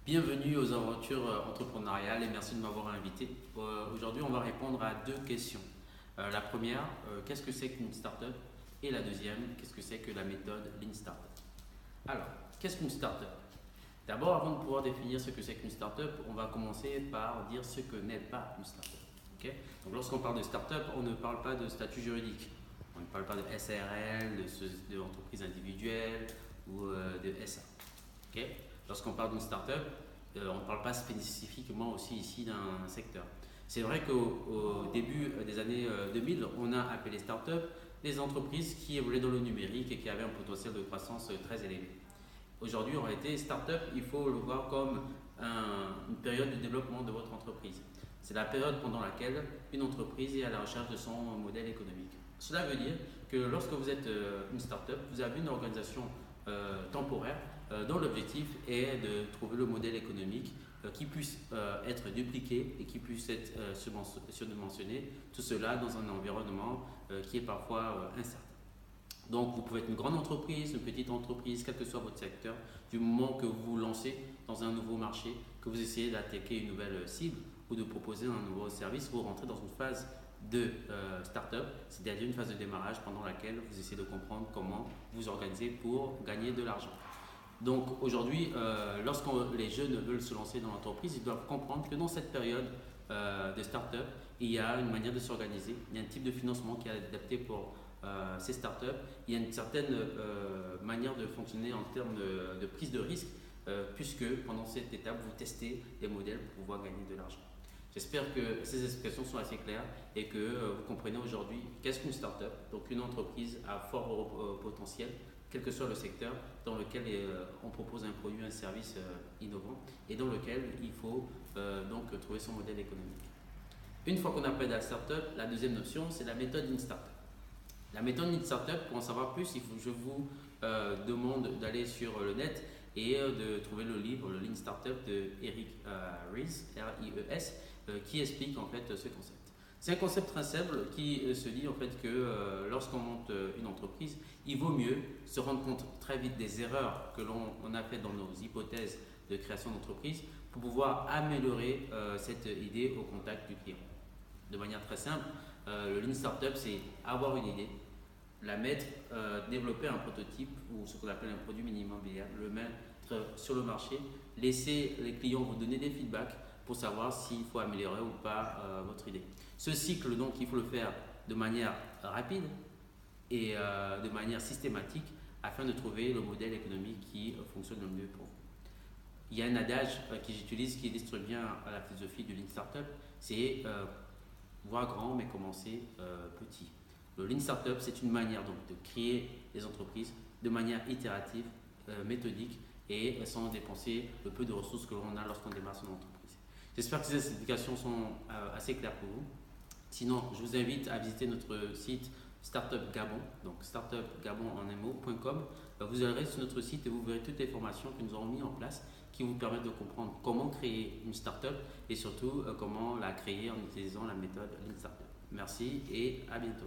Bienvenue aux aventures entrepreneuriales et merci de m'avoir invité. Aujourd'hui, on va répondre à deux questions. La première, qu'est-ce que c'est qu'une startup? Et la deuxième, qu'est-ce que c'est que la méthode Lean Startup? Alors, qu'est-ce qu'une startup? D'abord, avant de pouvoir définir ce que c'est qu'une startup, on va commencer par dire ce que n'est pas une startup. Ok. Donc, lorsqu'on parle de startup, on ne parle pas de statut juridique. On ne parle pas de SARL, de entreprise individuelle ou de SA. Ok. Lorsqu'on parle d'une startup, on ne parle pas spécifiquement aussi ici d'un secteur. C'est vrai qu'au début des années 2000, on a appelé start-up les entreprises qui évoluaient dans le numérique et qui avaient un potentiel de croissance très élevé. Aujourd'hui, en réalité, start-up, il faut le voir comme une période de développement de votre entreprise. C'est la période pendant laquelle une entreprise est à la recherche de son modèle économique. Cela veut dire que lorsque vous êtes une start-up, vous avez une organisation temporaire dont l'objectif est de trouver le modèle économique qui puisse être dupliqué et qui puisse être surdimensionné, tout cela dans un environnement qui est parfois incertain. Donc vous pouvez être une grande entreprise, une petite entreprise, quel que soit votre secteur, du moment que vous vous lancez dans un nouveau marché, que vous essayez d'attaquer une nouvelle cible ou de proposer un nouveau service, vous rentrez dans une phase de start-up, c'est-à-dire une phase de démarrage pendant laquelle vous essayez de comprendre comment vous organiser pour gagner de l'argent. Donc aujourd'hui, lorsque les jeunes veulent se lancer dans l'entreprise, ils doivent comprendre que dans cette période de start-up, il y a une manière de s'organiser, il y a un type de financement qui est adapté pour ces start-up, il y a une certaine manière de fonctionner en termes de prise de risque, puisque pendant cette étape, vous testez des modèles pour pouvoir gagner de l'argent. J'espère que ces explications sont assez claires et que vous comprenez aujourd'hui qu'est-ce qu'une start-up, donc une entreprise à fort potentiel, quel que soit le secteur dans lequel on propose un produit, un service innovant et dans lequel il faut donc trouver son modèle économique. Une fois qu'on a parlé de la startup, la deuxième notion, c'est la méthode Lean Startup. La méthode Lean Startup, pour en savoir plus, je vous demande d'aller sur le net et de trouver le livre, le Lean Startup de Eric Ries, R-I-E-S, qui explique en fait ce concept. C'est un concept très simple qui se dit en fait que lorsqu'on monte une entreprise, il vaut mieux se rendre compte très vite des erreurs que l'on a faites dans nos hypothèses de création d'entreprise pour pouvoir améliorer cette idée au contact du client. De manière très simple, le Lean Startup, c'est avoir une idée, la mettre, développer un prototype ou ce qu'on appelle un produit minimum viable, le mettre sur le marché, laisser les clients vous donner des feedbacks pour savoir s'il faut améliorer ou pas votre idée. Ce cycle, donc, il faut le faire de manière rapide et de manière systématique afin de trouver le modèle économique qui fonctionne le mieux pour vous. Il y a un adage que j'utilise qui illustre bien la philosophie du Lean Startup, c'est voir grand mais commencer petit. Le Lean Startup, c'est une manière donc de créer des entreprises de manière itérative, méthodique et sans dépenser le peu de ressources que l'on a lorsqu'on démarre son entreprise. J'espère que ces explications sont assez claires pour vous. Sinon, je vous invite à visiter notre site Startup Gabon, donc startupgabon.com. Vous allez sur notre site et vous verrez toutes les formations que nous avons mis en place qui vous permettent de comprendre comment créer une startup et surtout comment la créer en utilisant la méthode Lean Startup. Merci et à bientôt.